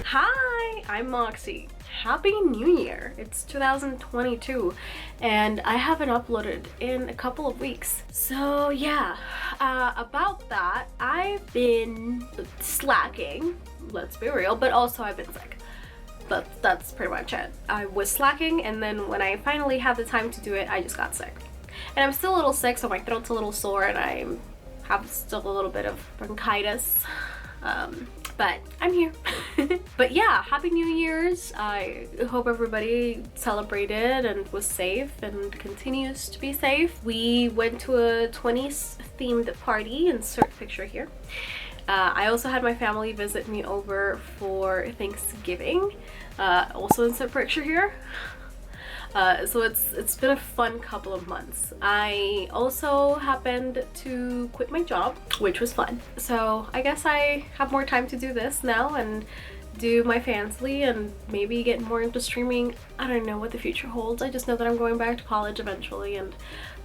Hi, I'm Moxie. Happy New Year! It's 2022 and I haven't uploaded in a couple of weeks. So yeah, about that, I've been slacking, let's be real, but also I've been sick. But that's pretty much it. I was slacking, and then when I finally had the time to do it, I just got sick. And I'm still a little sick, so my throat's a little sore and I have still a little bit of bronchitis. But I'm here. But yeah, Happy New Year's. I hope everybody celebrated and was safe and continues to be safe. We went to a 20s themed party, insert picture here. I also had my family visit me over for Thanksgiving, also insert picture here. So it's been a fun couple of months. I also happened to quit my job, which was fun. So I guess I have more time to do this now and do my fansly and maybe get more into streaming. I don't know what the future holds. I just know that I'm going back to college eventually, and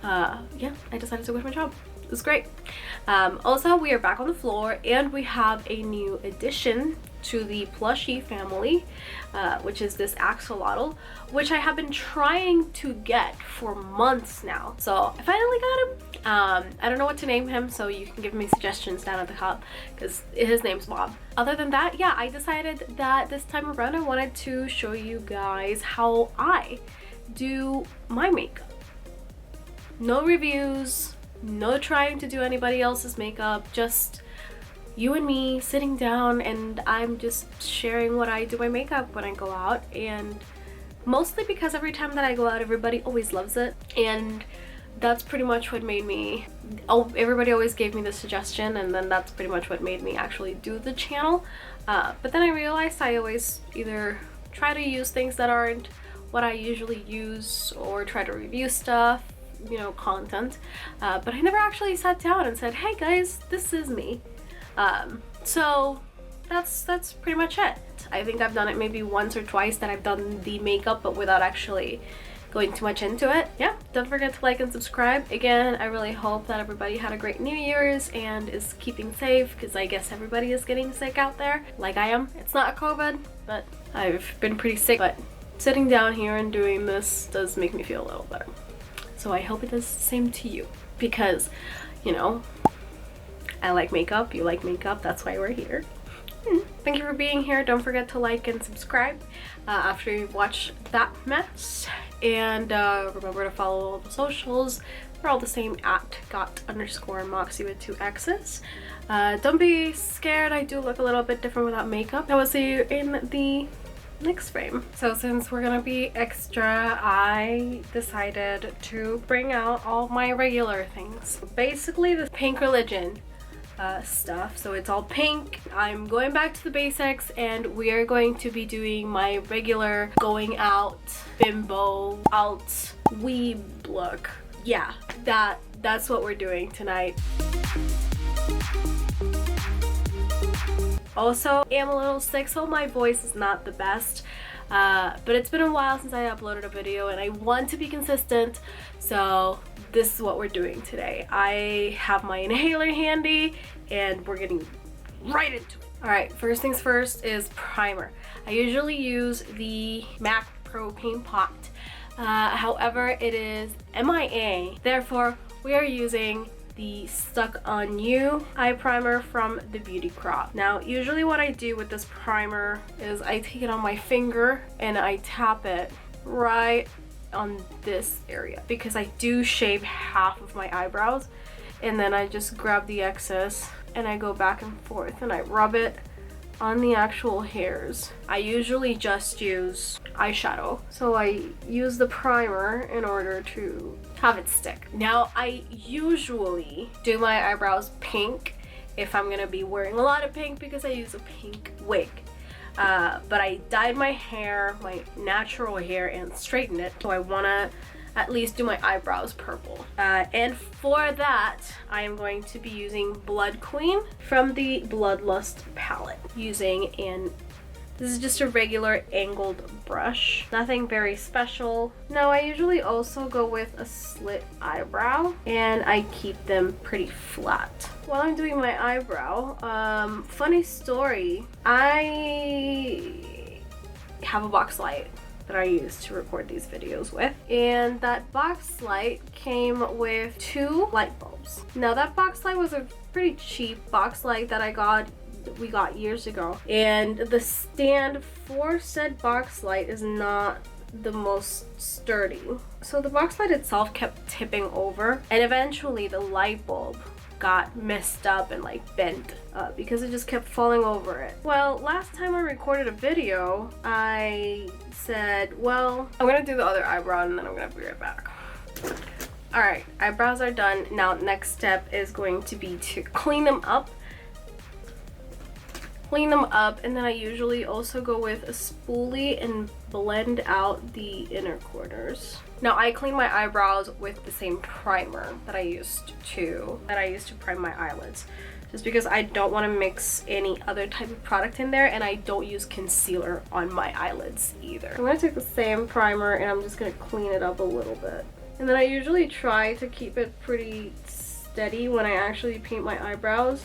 yeah, I decided to quit my job. It was great. Also, we are back on the floor and we have a new addition to the plushie family, which is this axolotl, which I have been trying to get for months now. So I finally got him. I don't know what to name him, so you can give me suggestions down at the top because his name's Bob. Other than that, yeah, I decided that this time around I wanted to show you guys how I do my makeup. No reviews, no trying to do anybody else's makeup, just you and me sitting down, and I'm just sharing what I do my makeup when I go out. And mostly because every time that I go out, everybody always loves it, and that's pretty much what made me, everybody always gave me the suggestion, and then that's pretty much what made me actually do the channel. But then I realized I always either try to use things that aren't what I usually use or try to review stuff, you know, content, but I never actually sat down and said, hey guys, this is me. So that's pretty much it. I think I've done it maybe once or twice that I've done the makeup, but without actually going too much into it. Yeah, don't forget to like and subscribe. Again, I really hope that everybody had a great New Year's and is keeping safe, because I guess everybody is getting sick out there, like I am. It's not COVID, but I've been pretty sick, but sitting down here and doing this does make me feel a little better. So I hope it does the same to you, because, you know, I like makeup, you like makeup, that's why we're here. Thank you for being here. Don't forget to like and subscribe after you've watched that mess. And remember to follow all the socials. They're all the same, at got_moxie with 2 X's. Don't be scared, I do look a little bit different without makeup. I will see you in the next frame. So since we're gonna be extra, I decided to bring out all my regular things. Basically the Pink Religion stuff, so it's all pink. I'm going back to the basics, and we are going to be doing my regular going out bimbo out weeb look. Yeah, that's what we're doing tonight. Also, I'm a little sick, so my voice is not the best, but it's been a while since I uploaded a video and I want to be consistent, so this is what we're doing today. I have my inhaler handy and we're getting right into it. Alright, first things first is primer. I usually use the MAC Pro Paint Pot. However, it is MIA, therefore we are using the Stuck On You eye primer from the Beauty Crop. Now, usually what I do with this primer is I take it on my finger and I tap it right on this area, because I do shave half of my eyebrows, and then I just grab the excess and I go back and forth and I rub it on the actual hairs. I usually just use eyeshadow, so I use the primer in order to have it stick. Now, I usually do my eyebrows pink if I'm gonna be wearing a lot of pink, because I use a pink wig. But I dyed my hair, my natural hair, and straightened it, so I wanna at least do my eyebrows purple. And for that, I am going to be using Blood Queen from the Bloodlust palette. This is just a regular angled brush. Nothing very special. Now, I usually also go with a slit eyebrow, and I keep them pretty flat. while I'm doing my eyebrow, funny story, I have a box light that I use to record these videos with, and that box light came with 2 light bulbs. Now that box light was a pretty cheap box light that we got years ago, and the stand for said box light is not the most sturdy, so the box light itself kept tipping over, and eventually the light bulb got messed up and like bent because it just kept falling over it. Well, last time I recorded a video, I said, well, I'm gonna do the other eyebrow and then I'm gonna be right back. All right, eyebrows are done. Now next step is going to be to clean them up, and then I usually also go with a spoolie and blend out the inner corners. Now I clean my eyebrows with the same primer that I used to prime my eyelids, just because I don't want to mix any other type of product in there, and I don't use concealer on my eyelids either. I'm going to take the same primer and I'm just going to clean it up a little bit, and then I usually try to keep it pretty steady when I actually paint my eyebrows.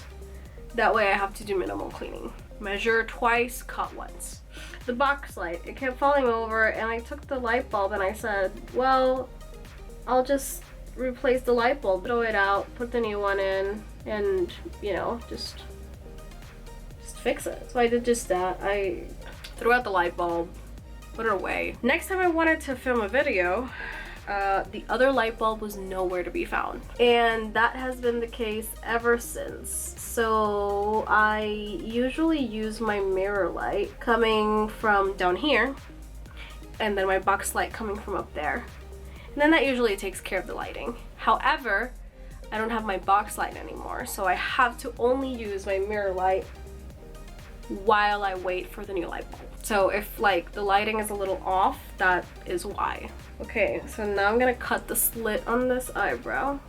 That way I have to do minimal cleaning. Measure twice, cut once. The box light, it kept falling over, and I took the light bulb and I said, well, I'll just replace the light bulb, throw it out, put the new one in, and you know, just fix it. So I did just that. I threw out the light bulb, put it away. Next time I wanted to film a video, the other light bulb was nowhere to be found, and that has been the case ever since. So I usually use my mirror light coming from down here, and then my box light coming from up there, and then that usually takes care of the lighting. However, I don't have my box light anymore, so I have to only use my mirror light while I wait for the new light bulb. So if like the lighting is a little off, that is why. Okay, so now I'm gonna cut the slit on this eyebrow.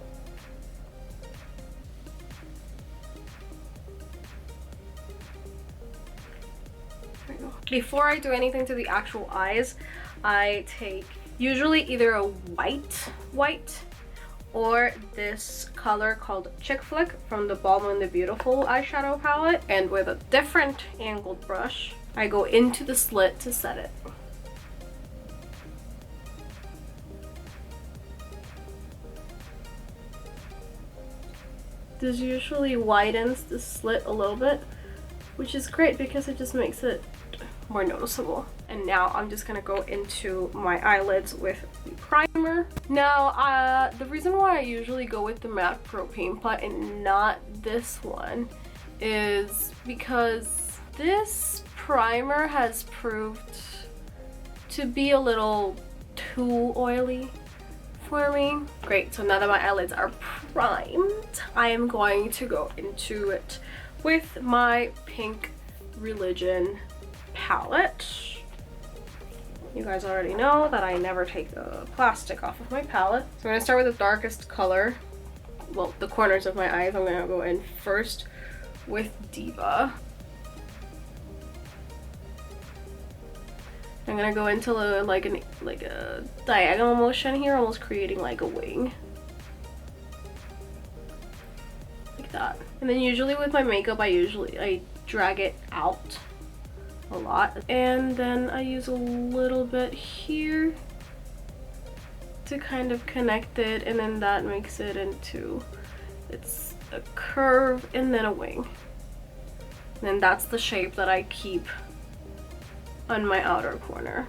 There we go. Before I do anything to the actual eyes, I take usually either a white or this color called Chick Flick from the Balm and the Beautiful eyeshadow palette, and with a different angled brush, I go into the slit to set it. This usually widens the slit a little bit, which is great because it just makes it more noticeable. And now I'm just gonna go into my eyelids with the primer. Now, the reason why I usually go with the MAC Pro Paint Pot and not this one is because this primer has proved to be a little too oily for me. Great, so now that my eyelids are primed, I am going to go into it with my Pink Religion palette. You guys already know that I never take the plastic off of my palette. So I'm gonna start with the darkest color. Well, the corners of my eyes. I'm gonna go in first with Diva. I'm gonna go into like a diagonal motion here, almost creating like a wing. Like that. And then usually with my makeup, I drag it out a lot, and then I use a little bit here to kind of connect it, and then that makes it into it's a curve and then a wing, and then that's the shape that I keep on my outer corner.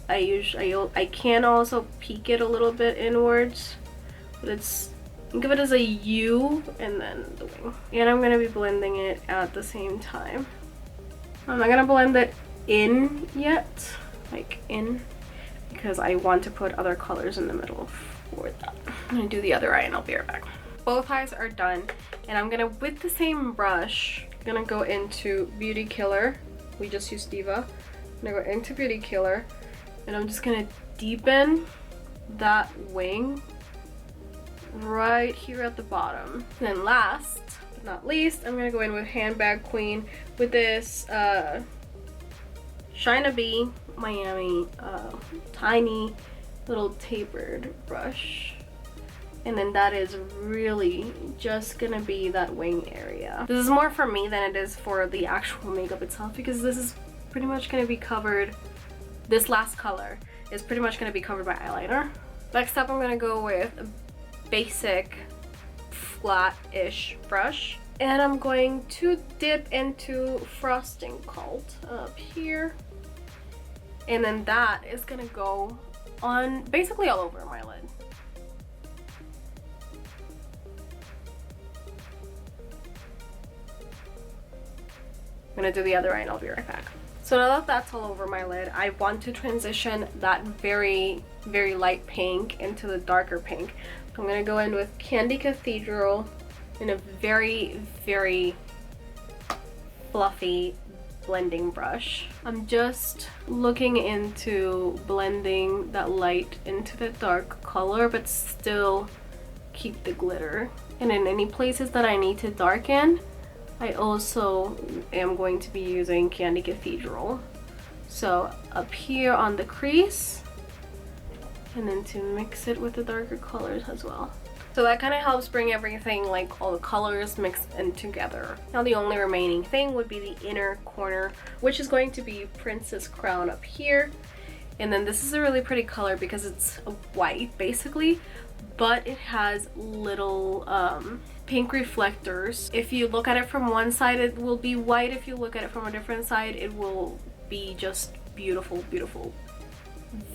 I can also peek it a little bit inwards, but think of it as a U and then the wing. And I'm gonna be blending it at the same time. I'm not gonna blend it in yet, like in, because I want to put other colors in the middle for that. I'm gonna do the other eye and I'll be right back. Both eyes are done, and I'm gonna, with the same brush, gonna go into Beauty Killer. We just used Diva. I'm gonna go into Beauty Killer, and I'm just gonna deepen that wing right here at the bottom. And then last but not least, I'm gonna go in with Handbag Queen with this Shine a Bee Miami tiny little tapered brush. And then that is really just gonna be that wing area. This is more for me than it is for the actual makeup itself, because this is pretty much gonna be covered, this last color is pretty much gonna be covered by eyeliner. Next up, I'm gonna go with a basic flat-ish brush. And I'm going to dip into Frosting Cult up here. And then that is gonna go on basically all over my lid. I'm gonna do the other eye and I'll be right back. So now that that's all over my lid, I want to transition that very, very light pink into the darker pink. I'm gonna go in with Candy Cathedral in a very, very fluffy blending brush. I'm just looking into blending that light into the dark color, but still keep the glitter. And in any places that I need to darken, I also am going to be using Candy Cathedral. So up here on the crease, and then to mix it with the darker colors as well. So that kind of helps bring everything, like all the colors mixed in together. Now the only remaining thing would be the inner corner, which is going to be Princess Crown up here. And then this is a really pretty color because it's white basically, but it has little pink reflectors. If you look at it from one side, it will be white. If you look at it from a different side, it will be just beautiful, beautiful,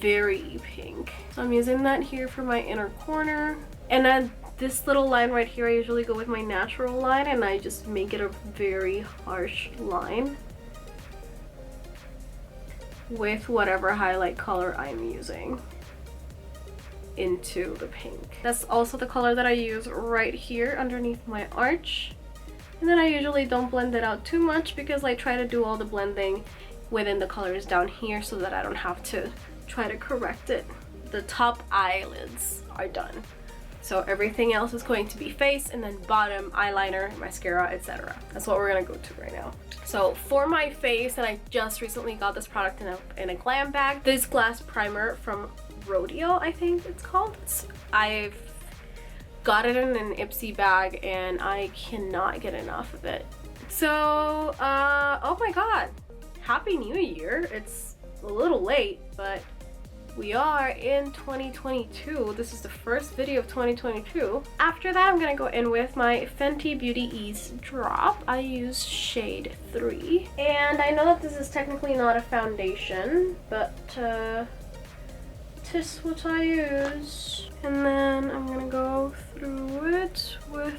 very pink. So I'm using that here for my inner corner. And then this little line right here, I usually go with my natural line and I just make it a very harsh line with whatever highlight color I'm using into the pink. That's also the color that I use right here underneath my arch. And then I usually don't blend it out too much because I try to do all the blending within the colors down here so that I don't have to try to correct it. The top eyelids are done. So everything else is going to be face, and then bottom, eyeliner, mascara, etc. That's what we're gonna go to right now. So for my face, and I just recently got this product in a Glam bag, this glass primer from Rodial, I think it's called. I've got it in an Ipsy bag and I cannot get enough of it. So, oh my god, Happy New Year. It's a little late, but we are in 2022. This is the first video of 2022. After that, I'm gonna go in with my Fenty Beauty Eaze drop. I use shade 3. And I know that this is technically not a foundation, but this is what I use. And then I'm gonna go through it with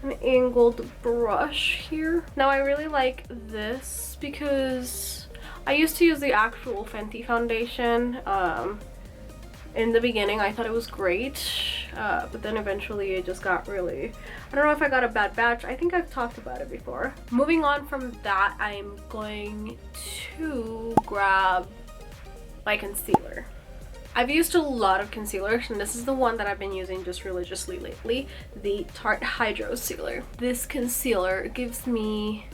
an angled brush here. Now I really like this because I used to use the actual Fenty foundation. In the beginning I thought it was great, but then eventually it just got really, I don't know if I got a bad batch. I think I've talked about it before. Moving on from that, I'm going to grab my concealer. I've used a lot of concealers, and this is the one that I've been using just religiously lately, the Tarte Hydrocealer. This concealer gives me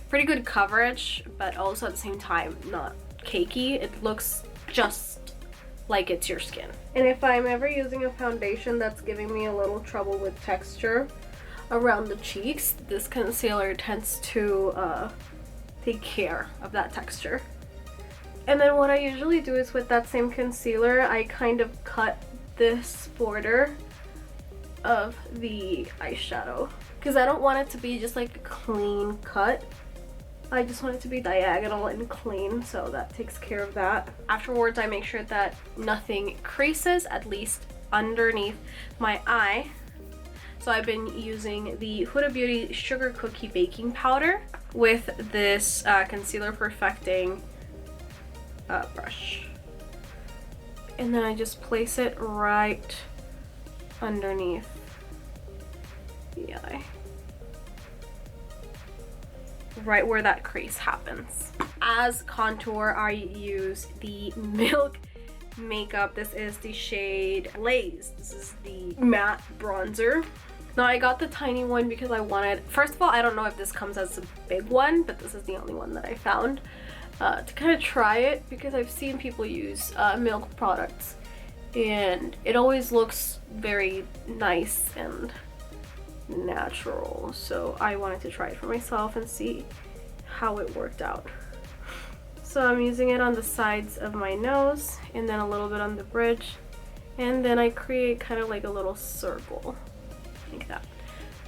pretty good coverage, but also at the same time not cakey. It looks just like it's your skin. And if I'm ever using a foundation that's giving me a little trouble with texture around the cheeks, this concealer tends to take care of that texture. And then what I usually do is with that same concealer, I kind of cut this border of the eyeshadow because I don't want it to be just like a clean cut. I just want it to be diagonal and clean, so that takes care of that. Afterwards, I make sure that nothing creases, at least underneath my eye. So I've been using the Huda Beauty Sugar Cookie Baking Powder with this Concealer Perfecting brush. And then I just place it right underneath the eye. Right where that crease happens. As contour, I use the Milk Makeup. This is the shade Blaze. This is the matte bronzer. Now I got the tiny one because I wanted, first of all, I don't know if this comes as a big one, but this is the only one that I found to kind of try it because I've seen people use Milk products and it always looks very nice and natural. So I wanted to try it for myself and see how it worked out. So I'm using it on the sides of my nose and then a little bit on the bridge, and then I create kind of like a little circle like that,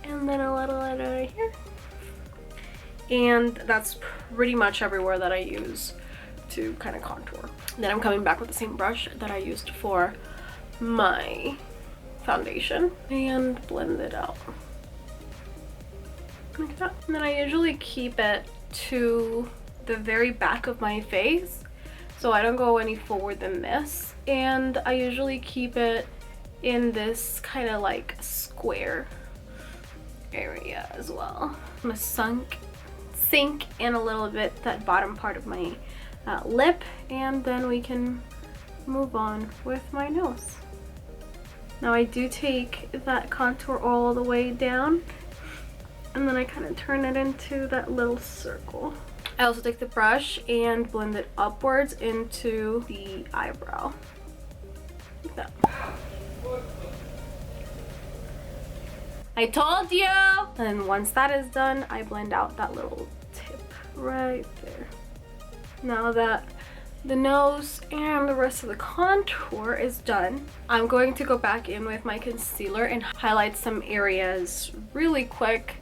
and then a little right here, and that's pretty much everywhere that I use to kind of contour. Then I'm coming back with the same brush that I used for my foundation and blend it out like that. And then I usually keep it to the very back of my face, so I don't go any forward than this, and I usually keep it in this kind of like square area as well. I'm gonna sink in a little bit that bottom part of my lip, and then we can move on with my nose. Now I do take that contour all the way down, and then I kind of turn it into that little circle. I also take the brush and blend it upwards into the eyebrow like that. I told you! And once that is done, I blend out that little tip right there. Now that the nose and the rest of the contour is done, I'm going to go back in with my concealer and highlight some areas really quick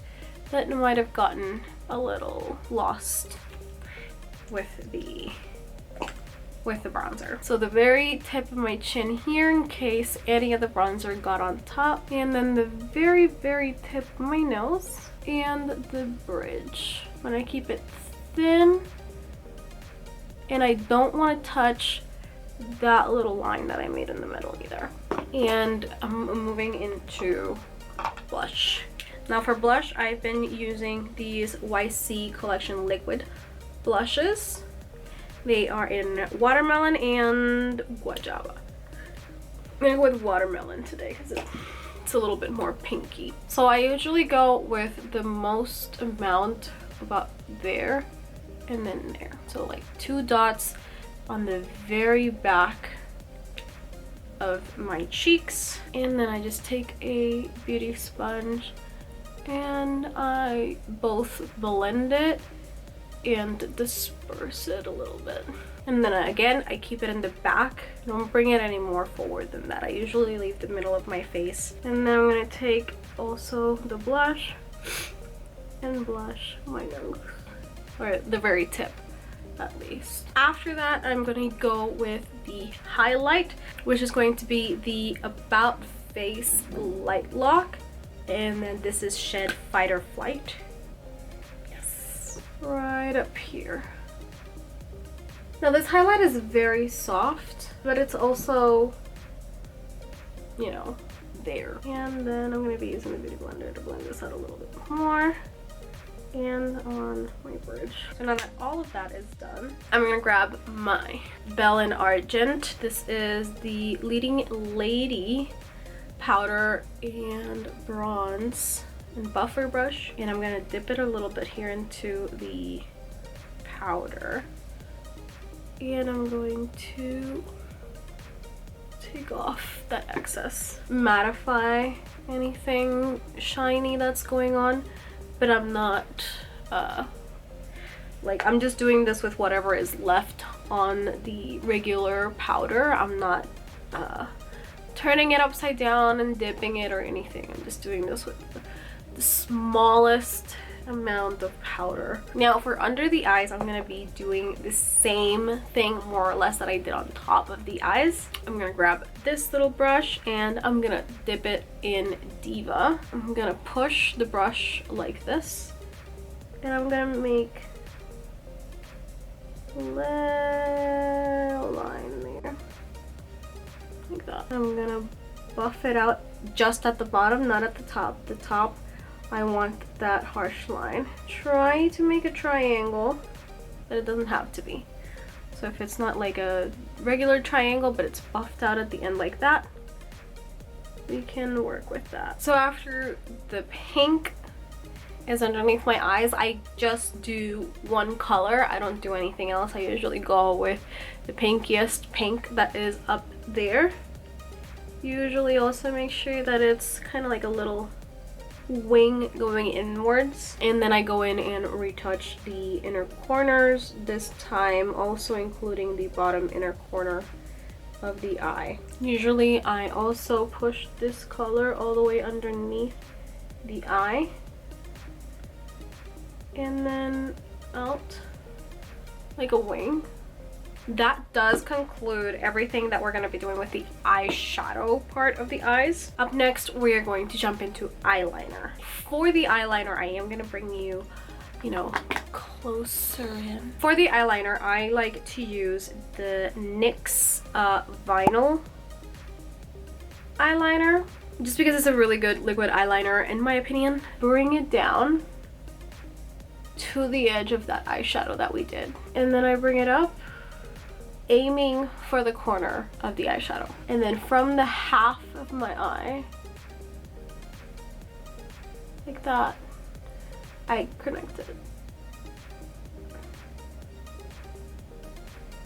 that might have gotten a little lost with the bronzer. So the very tip of my chin here, in case any of the bronzer got on top, and then the very tip of my nose and the bridge. When I keep it thin, and I don't want to touch that little line that I made in the middle either. And I'm moving into blush. Now for blush, I've been using these YC Collection liquid blushes. They are in watermelon and guajava. I'm gonna go with watermelon today because it's a little bit more pinky. So I usually go with the most amount about there and then there. So like 2 dots on the very back of my cheeks, and then I just take a beauty sponge and I both blend it and disperse it a little bit. And then again, I keep it in the back. Don't bring it any more forward than that. I usually leave the middle of my face. And then I'm gonna take also the blush and blush my nose, or the very tip at least. After that, I'm gonna go with the highlight, which is going to be the About Face Light Lock. And then this is Shed Fight or Flight. Yes, right up here. Now this highlight is very soft, but it's also, you know, there. And then I'm going to be using the Beauty Blender to blend this out a little bit more. And on my bridge. So now that all of that is done, I'm going to grab my Belle in Argent. This is the Leading Lady powder and bronze and buffer brush. And I'm going to dip it a little bit here into the powder. And I'm going to take off that excess. Mattify anything shiny that's going on, but I'm not, like, I'm just doing this with whatever is left on the regular powder. I'm not turning it upside down and dipping it or anything. I'm just doing this with the smallest amount of powder. Now for under the eyes, I'm gonna be doing the same thing more or less that I did on top of the eyes. I'm gonna grab this little brush and I'm gonna dip it in Diva. I'm gonna push the brush like this and I'm gonna make a little line there like that. I'm gonna buff it out just at the bottom, not at the top. The top, I want that harsh line. Try to make a triangle, but it doesn't have to be. So if it's not like a regular triangle, but it's buffed out at the end like that, we can work with that. So after the pink is underneath my eyes, I just do one color. I don't do anything else. I usually go with the pinkiest pink that is up there. Usually also make sure that it's kind of like a little wing going inwards, and then I go in and retouch the inner corners, this time also including the bottom inner corner of the eye. Usually I also push this color all the way underneath the eye and then out like a wing. That does conclude everything that we're going to be doing with the eyeshadow part of the eyes. Up next, we are going to jump into eyeliner. For the eyeliner, I am going to bring you, closer in. For the eyeliner, I like to use the NYX vinyl eyeliner, just because it's a really good liquid eyeliner in my opinion. Bring it down to the edge of that eyeshadow that we did, and then I bring it up, aiming for the corner of the eyeshadow, and then from the half of my eye, like that, I connect it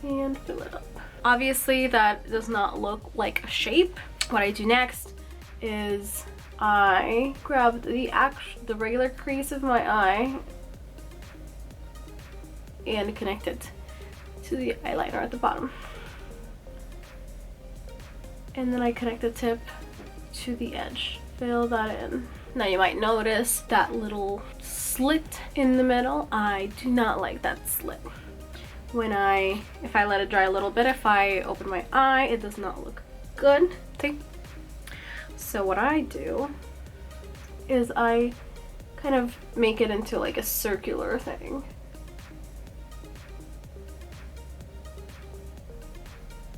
and fill it up. Obviously that does not look like a shape. What I do next is I grab the regular crease of my eye and connect it to the eyeliner at the bottom, and then I connect the tip to the edge, fill that in. Now you might notice that little slit in the middle. I do not like that slit. If I let it dry a little bit, if I open my eye, it does not look good. See? So what I do is I kind of make it into like a circular thing.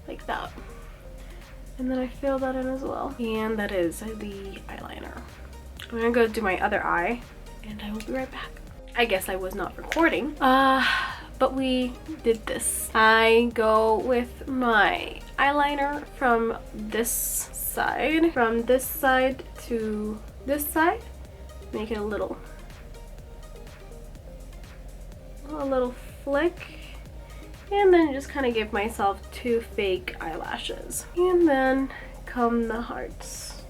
Like that, and then I fill that in as well, and that is the eyeliner. I'm gonna go do my other eye and I will be right back. I guess I was not recording, but we did this. I go with my eyeliner from this side to this side, make it a little flick, and then just kind of give myself 2 fake eyelashes, and then come the hearts.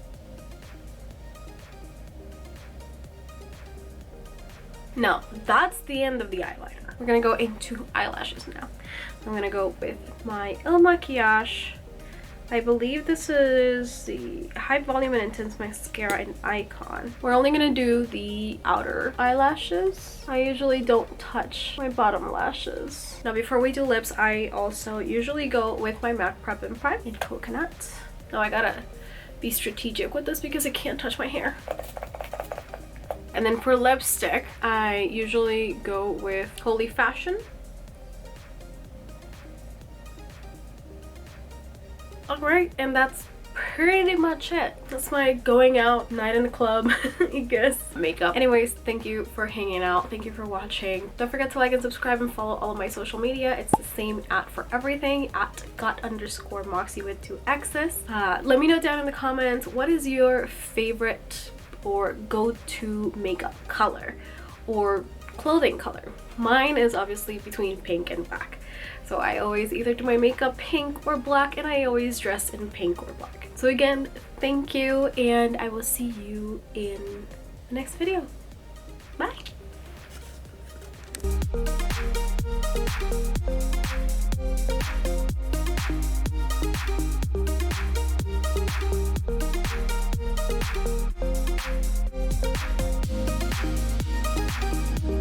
Now that's the end of the eyeliner. We're gonna go into eyelashes now. I'm gonna go with my Makiage. I believe this is the High Volume and Intense Mascara in Icon. We're only gonna do the outer eyelashes. I usually don't touch my bottom lashes. Now before we do lips, I also usually go with my MAC Prep and Prime in Coconut. Now I gotta be strategic with this because I can't touch my hair. And then for lipstick, I usually go with Holy Fashion. Alright, and that's pretty much it. That's my going out night in the club, I guess, makeup. Anyways, thank you for hanging out. Thank you for watching. Don't forget to like and subscribe and follow all of my social media. It's the same for everything, @got_moxie with 2 X's. Let me know down in the comments, what is your favorite or go-to makeup color or clothing color? Mine is obviously between pink and black. So I always either do my makeup pink or black, and I always dress in pink or black. So again, thank you, and I will see you in the next video. Bye!